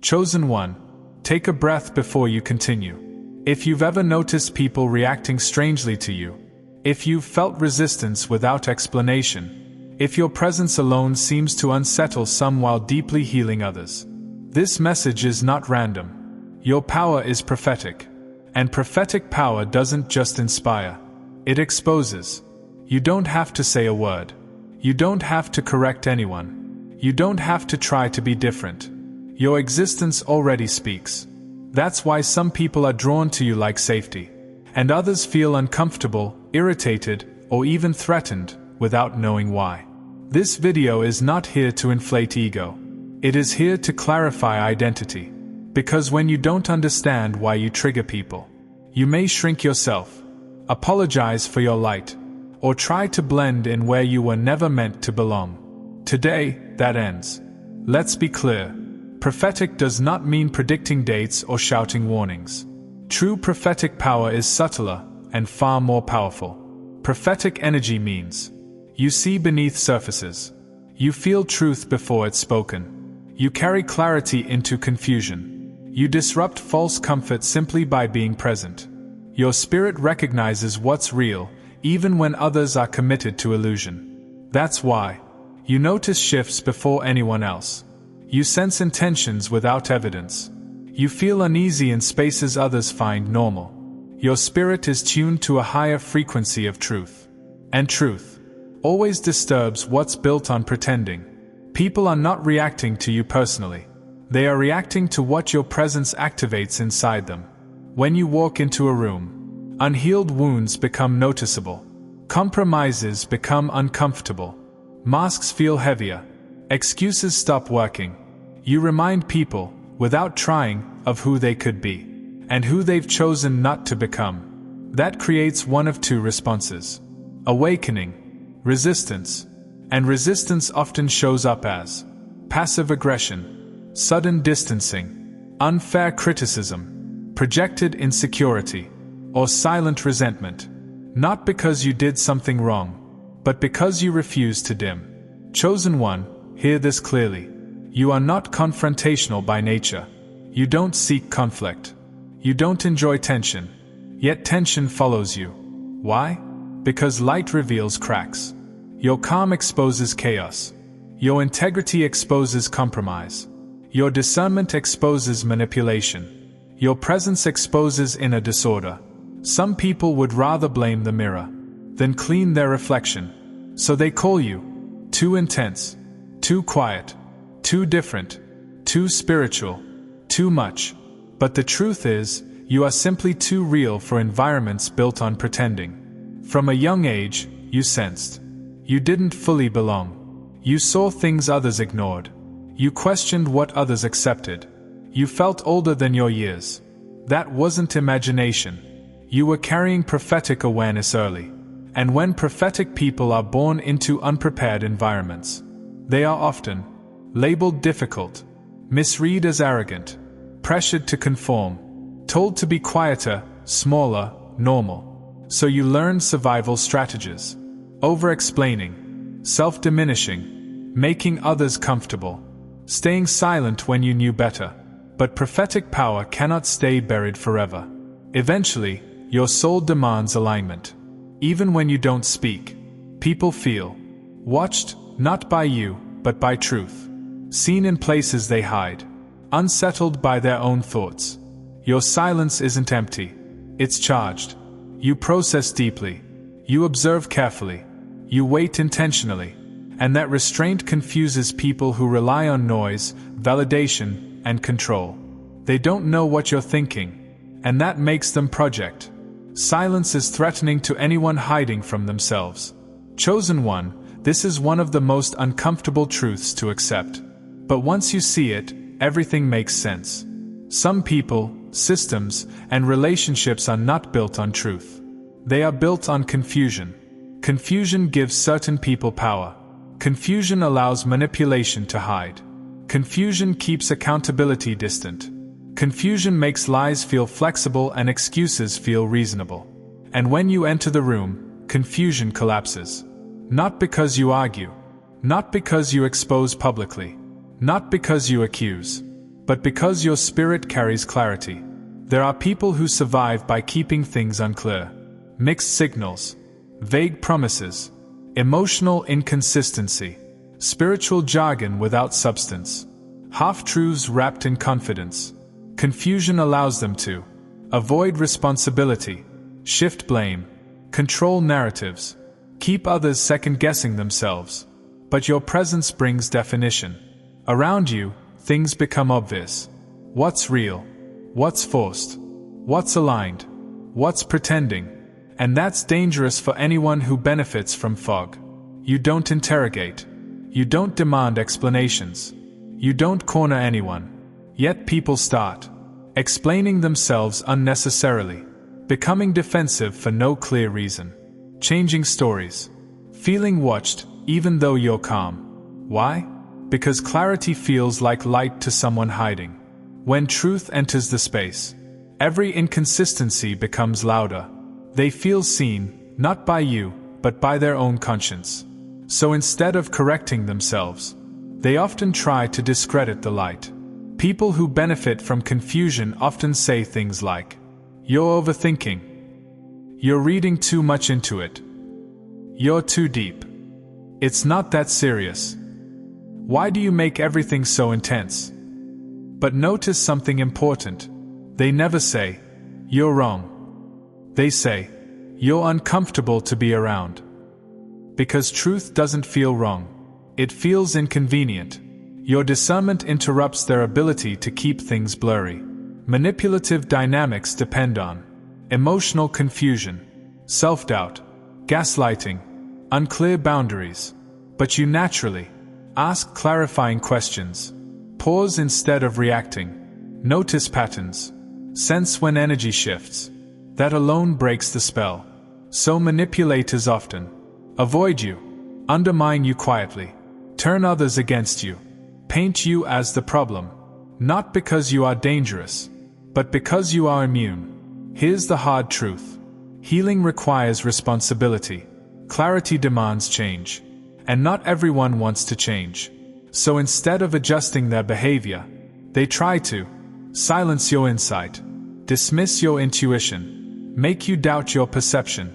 Chosen one, take a breath before you continue. If you've ever noticed people reacting strangely to you, if you've felt resistance without explanation, if your presence alone seems to unsettle some while deeply healing others, this message is not random. Your power is prophetic. And prophetic power doesn't just inspire, it exposes. You don't have to say a word. You don't have to correct anyone. You don't have to try to be different. Your existence already speaks. That's why some people are drawn to you like safety, and others feel uncomfortable, irritated, or even threatened, without knowing why. This video is not here to inflate ego. It is here to clarify identity. Because when you don't understand why you trigger people, you may shrink yourself, apologize for your light, or try to blend in where you were never meant to belong. Today, that ends. Let's be clear. Prophetic does not mean predicting dates or shouting warnings. True prophetic power is subtler and far more powerful. Prophetic energy means you see beneath surfaces. You feel truth before it's spoken. You carry clarity into confusion. You disrupt false comfort simply by being present. Your spirit recognizes what's real, even when others are committed to illusion. That's why you notice shifts before anyone else. You sense intentions without evidence. You feel uneasy in spaces others find normal. Your spirit is tuned to a higher frequency of truth. And truth always disturbs what's built on pretending. People are not reacting to you personally. They are reacting to what your presence activates inside them. When you walk into a room, unhealed wounds become noticeable. Compromises become uncomfortable. Masks feel heavier. Excuses stop working. You remind people, without trying, of who they could be, and who they've chosen not to become. That creates one of two responses: awakening, resistance. And resistance often shows up as passive aggression, sudden distancing, unfair criticism, projected insecurity, or silent resentment. Not because you did something wrong, but because you refuse to dim. Chosen one, hear this clearly. You are not confrontational by nature. You don't seek conflict. You don't enjoy tension. Yet tension follows you. Why? Because light reveals cracks. Your calm exposes chaos. Your integrity exposes compromise. Your discernment exposes manipulation. Your presence exposes inner disorder. Some people would rather blame the mirror than clean their reflection. So they call you too intense, too quiet, too different, too spiritual, too much. But the truth is, you are simply too real for environments built on pretending. From a young age, you sensed. You didn't fully belong. You saw things others ignored. You questioned what others accepted. You felt older than your years. That wasn't imagination. You were carrying prophetic awareness early. And when prophetic people are born into unprepared environments, they are often labeled difficult, misread as arrogant, pressured to conform, told to be quieter, smaller, normal. So you learn survival strategies: over-explaining, self-diminishing, making others comfortable, staying silent when you knew better. But prophetic power cannot stay buried forever. Eventually, your soul demands alignment. Even when you don't speak, people feel watched, not by you, but by truth. Seen in places they hide, unsettled by their own thoughts. Your silence isn't empty. It's charged. You process deeply. You observe carefully. You wait intentionally. And that restraint confuses people who rely on noise, validation, and control. They don't know what you're thinking, and that makes them project. Silence is threatening to anyone hiding from themselves. Chosen one, this is one of the most uncomfortable truths to accept. But once you see it, everything makes sense. Some people, systems, and relationships are not built on truth. They are built on confusion. Confusion gives certain people power. Confusion allows manipulation to hide. Confusion keeps accountability distant. Confusion makes lies feel flexible and excuses feel reasonable. And when you enter the room, confusion collapses. Not because you argue. Not because you expose publicly. Not because you accuse. but because your spirit carries clarity. There are people who survive by keeping things unclear. Mixed signals, vague promises, emotional inconsistency, spiritual jargon without substance, half-truths wrapped in confidence. Confusion allows them to avoid responsibility, shift blame, control narratives, keep others second-guessing themselves. But your presence brings definition. Around you, things become obvious. What's real? What's forced? What's aligned? What's pretending? And that's dangerous for anyone who benefits from fog. You don't interrogate. You don't demand explanations. You don't corner anyone. Yet people start explaining themselves unnecessarily, becoming defensive for no clear reason, changing stories, feeling watched even though you're calm. Why? Because clarity feels like light to someone hiding. When truth enters the space, every inconsistency becomes louder. They feel seen, not by you, but by their own conscience. So instead of correcting themselves, they often try to discredit the light. People who benefit from confusion often say things like, "You're overthinking. You're reading too much into it. You're too deep. It's not that serious. Why do you make everything so intense?" But notice something important. They never say, "You're wrong." They say, "You're uncomfortable to be around." Because truth doesn't feel wrong. It feels inconvenient. Your discernment interrupts their ability to keep things blurry. Manipulative dynamics depend on emotional confusion, self-doubt, gaslighting, unclear boundaries. But you naturally ask clarifying questions. Pause instead of reacting. Notice patterns. Sense when energy shifts. That alone breaks the spell. So manipulators often avoid you, undermine you quietly, turn others against you, paint you as the problem. Not because you are dangerous, but because you are immune. Here's the hard truth. Healing requires responsibility. Clarity demands change. And not everyone wants to change. So instead of adjusting their behavior, they try to silence your insight, dismiss your intuition, make you doubt your perception,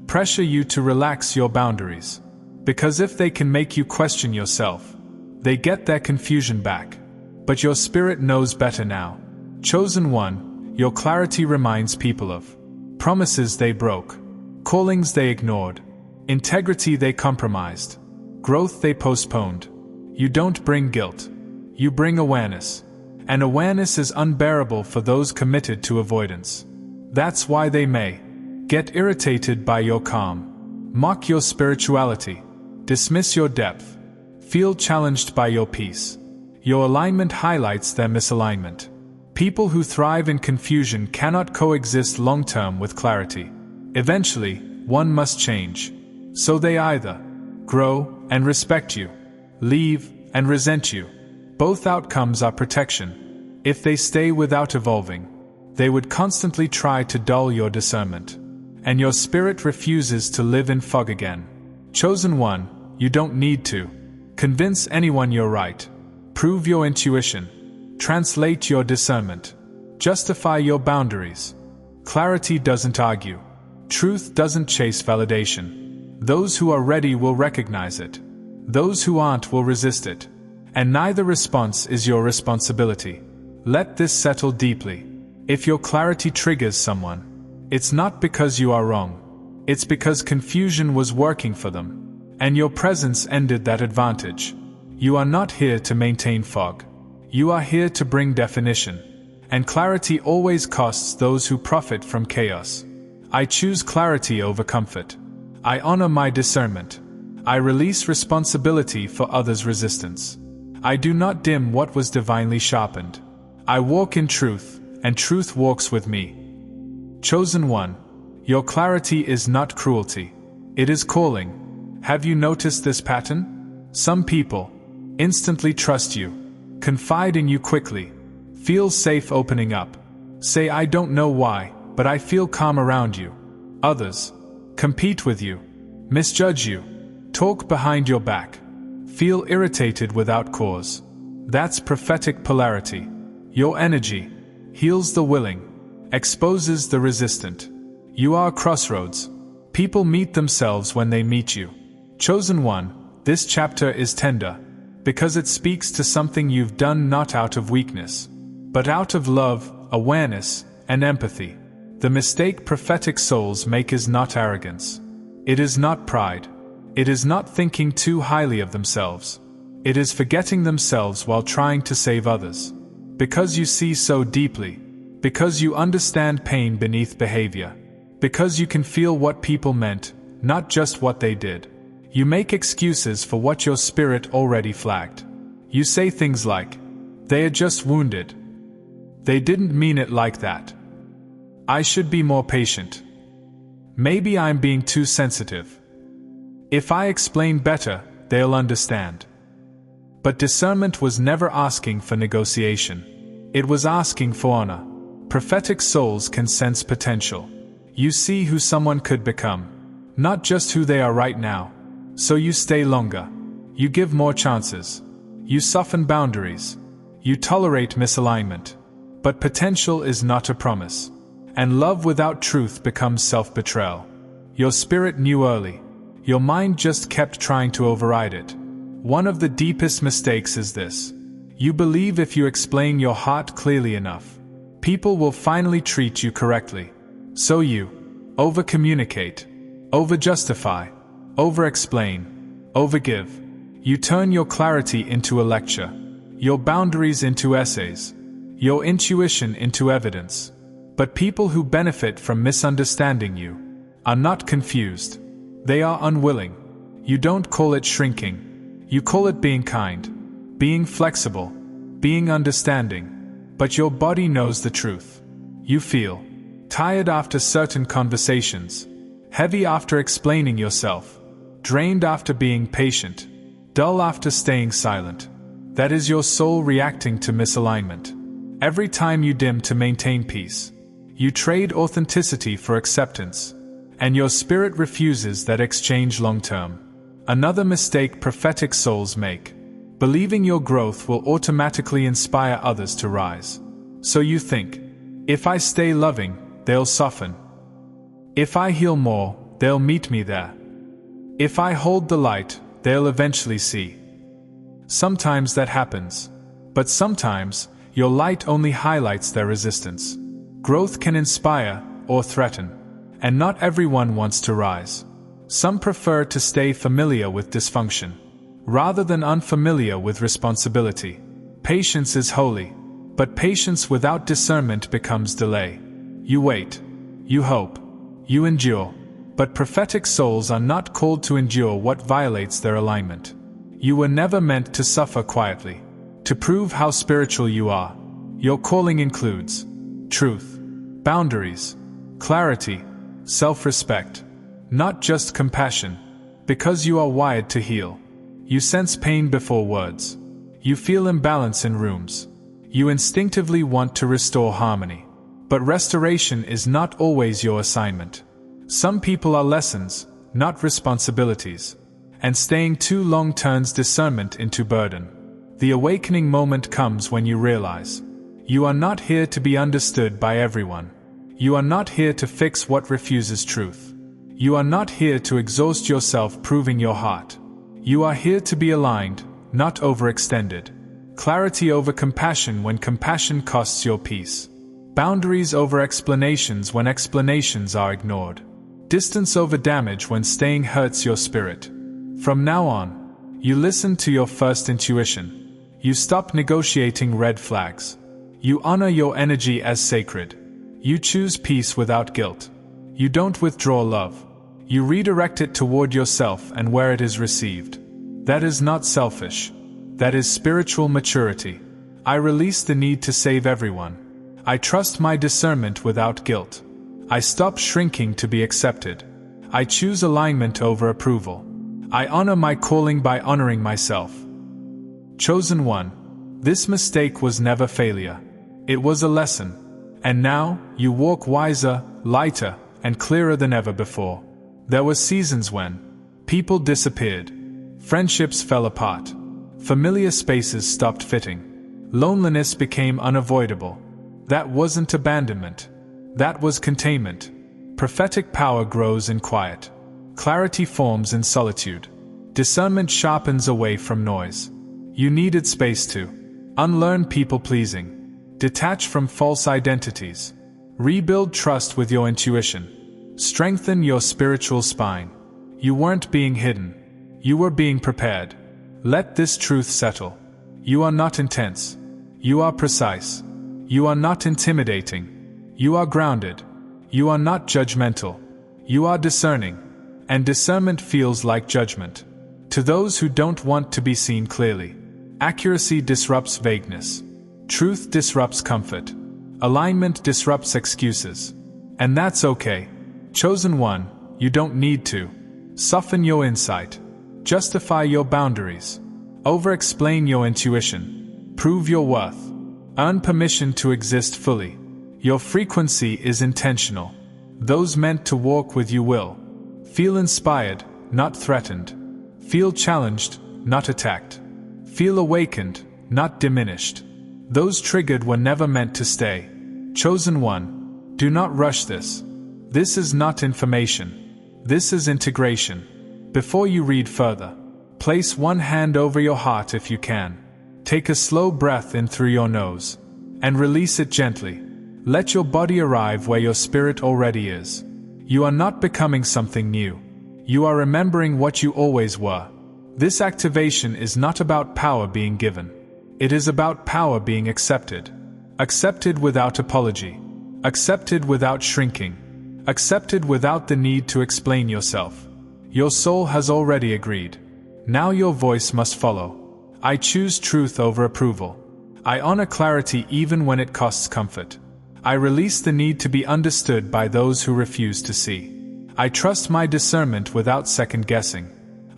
pressure you to relax your boundaries. Because if they can make you question yourself, they get their confusion back. But your spirit knows better now. Chosen one, your clarity reminds people of promises they broke, callings they ignored, integrity they compromised, growth they postponed. You don't bring guilt. You bring awareness. And awareness is unbearable for those committed to avoidance. That's why they may get irritated by your calm, mock your spirituality, dismiss your depth, feel challenged by your peace. Your alignment highlights their misalignment. People who thrive in confusion cannot coexist long-term with clarity. Eventually, one must change. So they either grow and respect you, leave and resent you. Both outcomes are protection. If they stay without evolving, they would constantly try to dull your discernment. And your spirit refuses to live in fog again. Chosen one, you don't need to convince anyone you're right. Prove your intuition. Translate your discernment. Justify your boundaries. Clarity doesn't argue. Truth doesn't chase validation. Those who are ready will recognize it. Those who aren't will resist it. And neither response is your responsibility. Let this settle deeply. If your clarity triggers someone, it's not because you are wrong. It's because confusion was working for them. And your presence ended that advantage. You are not here to maintain fog. You are here to bring definition. And clarity always costs those who profit from chaos. I choose clarity over comfort. I honor my discernment. I release responsibility for others' resistance. I do not dim what was divinely sharpened. I walk in truth, and truth walks with me. Chosen one, your clarity is not cruelty. It is calling. Have you noticed this pattern? Some people instantly trust you, confide in you quickly, feel safe opening up, say I don't know why, but I feel calm around you. Others compete with you, misjudge you, talk behind your back, feel irritated without cause. That's prophetic polarity. Your energy heals the willing, exposes the resistant. You are a crossroads. People meet themselves when they meet you. Chosen one, this chapter is tender, because it speaks to something you've done not out of weakness, but out of love, awareness, and empathy. The mistake prophetic souls make is not arrogance. It is not pride. It is not thinking too highly of themselves. It is forgetting themselves while trying to save others. Because you see so deeply, because you understand pain beneath behavior, because you can feel what people meant, not just what they did. You make excuses for what your spirit already flagged. You say things like, "They are just wounded. They didn't mean it like that. I should be more patient. Maybe I'm being too sensitive. If I explain better, they'll understand." But discernment was never asking for negotiation. It was asking for honor. Prophetic souls can sense potential. You see who someone could become, not just who they are right now. So you stay longer. You give more chances. You soften boundaries. You tolerate misalignment. But potential is not a promise. And love without truth becomes self-betrayal. Your spirit knew early. Your mind just kept trying to override it. One of the deepest mistakes is this. You believe if you explain your heart clearly enough, people will finally treat you correctly. So you over-communicate, over-justify, over-explain, over-give. You turn your clarity into a lecture, your boundaries into essays, your intuition into evidence. But people who benefit from misunderstanding you are not confused. They are unwilling. You don't call it shrinking. You call it being kind, being flexible, being understanding. But your body knows the truth. You feel tired after certain conversations, heavy after explaining yourself, drained after being patient, dull after staying silent. That is your soul reacting to misalignment. Every time you dim to maintain peace, you trade authenticity for acceptance, and your spirit refuses that exchange long-term. Another mistake prophetic souls make: believing your growth will automatically inspire others to rise. So you think, if I stay loving, they'll soften. If I heal more, they'll meet me there. If I hold the light, they'll eventually see. Sometimes that happens, but sometimes your light only highlights their resistance. Growth can inspire or threaten, and not everyone wants to rise. Some prefer to stay familiar with dysfunction, rather than unfamiliar with responsibility. Patience is holy, but patience without discernment becomes delay. You wait, you hope, you endure, but prophetic souls are not called to endure what violates their alignment. You were never meant to suffer quietly, to prove how spiritual you are. Your calling includes truth, boundaries, clarity, self-respect, not just compassion, because you are wired to heal. You sense pain before words. You feel imbalance in rooms. You instinctively want to restore harmony. But restoration is not always your assignment. Some people are lessons, not responsibilities. And staying too long turns discernment into burden. The awakening moment comes when you realize you are not here to be understood by everyone. You are not here to fix what refuses truth. You are not here to exhaust yourself proving your heart. You are here to be aligned, not overextended. Clarity over compassion when compassion costs your peace. Boundaries over explanations when explanations are ignored. Distance over damage when staying hurts your spirit. From now on, you listen to your first intuition. You stop negotiating red flags. You honor your energy as sacred. You choose peace without guilt. You don't withdraw love. You redirect it toward yourself and where it is received. That is not selfish. That is spiritual maturity. I release the need to save everyone. I trust my discernment without guilt. I stop shrinking to be accepted. I choose alignment over approval. I honor my calling by honoring myself. Chosen one, this mistake was never failure. It was a lesson. And now, you walk wiser, lighter, and clearer than ever before. There were seasons when people disappeared. Friendships fell apart. Familiar spaces stopped fitting. Loneliness became unavoidable. That wasn't abandonment. That was containment. Prophetic power grows in quiet. Clarity forms in solitude. Discernment sharpens away from noise. You needed space to unlearn people-pleasing, detach from false identities, rebuild trust with your intuition, strengthen your spiritual spine. You weren't being hidden. You were being prepared. Let this truth settle. You are not intense. You are precise. You are not intimidating. You are grounded. You are not judgmental. You are discerning. And discernment feels like judgment. To those who don't want to be seen clearly, accuracy disrupts vagueness. Truth disrupts comfort. Alignment disrupts excuses. And that's okay. Chosen one, you don't need to soften your insight, justify your boundaries, over-explain your intuition, prove your worth, earn permission to exist fully. Your frequency is intentional. Those meant to walk with you will feel inspired, not threatened. Feel challenged, not attacked. Feel awakened, not diminished. Those triggered were never meant to stay. Chosen one, do not rush this. This is not information. This is integration. Before you read further, place one hand over your heart if you can. Take a slow breath in through your nose, and release it gently. Let your body arrive where your spirit already is. You are not becoming something new. You are remembering what you always were. This activation is not about power being given. It is about power being accepted. Accepted without apology. Accepted without shrinking. Accepted without the need to explain yourself. Your soul has already agreed. Now your voice must follow. I choose truth over approval. I honor clarity even when it costs comfort. I release the need to be understood by those who refuse to see. I trust my discernment without second-guessing.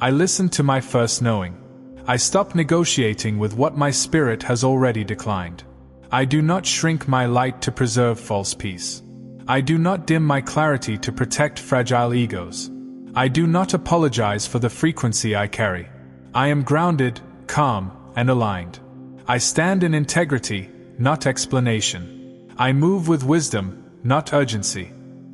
I listen to my first knowing. I stop negotiating with what my spirit has already declined. I do not shrink my light to preserve false peace. I do not dim my clarity to protect fragile egos. I do not apologize for the frequency I carry. I am grounded, calm, and aligned. I stand in integrity, not explanation. I move with wisdom, not urgency.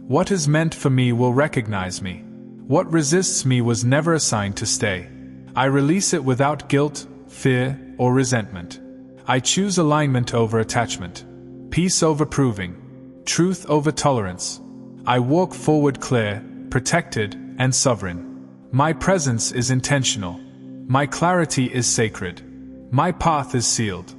What is meant for me will recognize me. What resists me was never assigned to stay. I release it without guilt, fear, or resentment. I choose alignment over attachment, peace over proving, truth over tolerance. I walk forward clear, protected, and sovereign. My presence is intentional. My clarity is sacred. My path is sealed.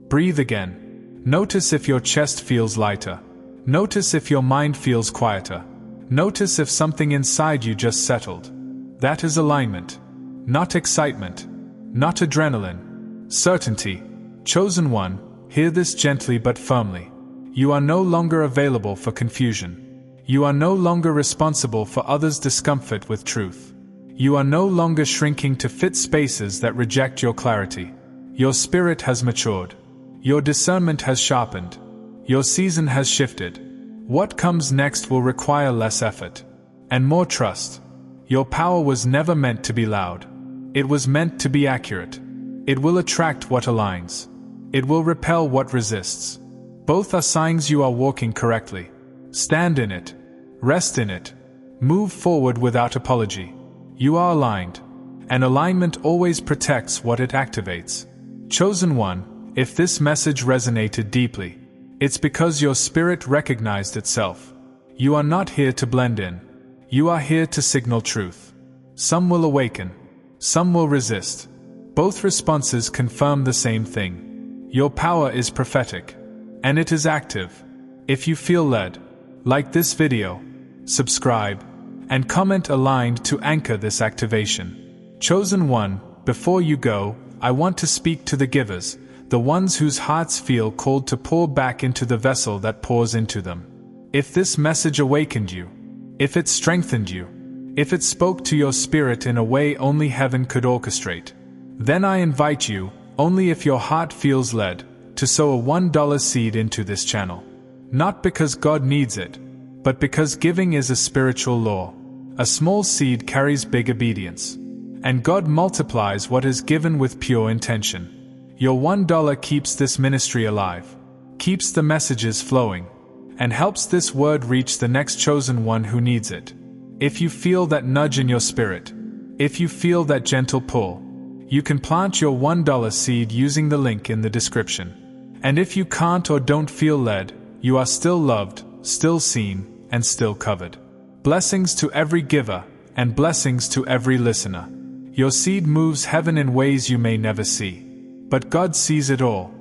Breathe again. Notice if your chest feels lighter. Notice if your mind feels quieter. Notice if something inside you just settled. That is alignment. Not excitement. Not adrenaline. Certainty. Chosen one, hear this gently but firmly. You are no longer available for confusion. You are no longer responsible for others' discomfort with truth. You are no longer shrinking to fit spaces that reject your clarity. Your spirit has matured. Your discernment has sharpened. Your season has shifted. What comes next will require less effort and more trust. Your power was never meant to be loud. It was meant to be accurate. It will attract what aligns. It will repel what resists. Both are signs you are walking correctly. Stand in it. Rest in it. Move forward without apology. You are aligned. And alignment always protects what it activates. Chosen one, if this message resonated deeply, it's because your spirit recognized itself. You are not here to blend in. You are here to signal truth. Some will awaken. Some will resist. Both responses confirm the same thing. Your power is prophetic. And it is active. If you feel led, like this video, subscribe, and comment aligned to anchor this activation. Chosen one, before you go, I want to speak to the givers, the ones whose hearts feel called to pour back into the vessel that pours into them. If this message awakened you, if it strengthened you, if it spoke to your spirit in a way only heaven could orchestrate, then I invite you, only if your heart feels led, to sow a $1 seed into this channel. Not because God needs it, but because giving is a spiritual law. A small seed carries big obedience. And God multiplies what is given with pure intention. Your $1 keeps this ministry alive, keeps the messages flowing, and helps this word reach the next chosen one who needs it. If you feel that nudge in your spirit, if you feel that gentle pull, you can plant your $1 seed using the link in the description. And if you can't or don't feel led, you are still loved, still seen, and still covered. Blessings to every giver, and blessings to every listener. Your seed moves heaven in ways you may never see. But God sees it all,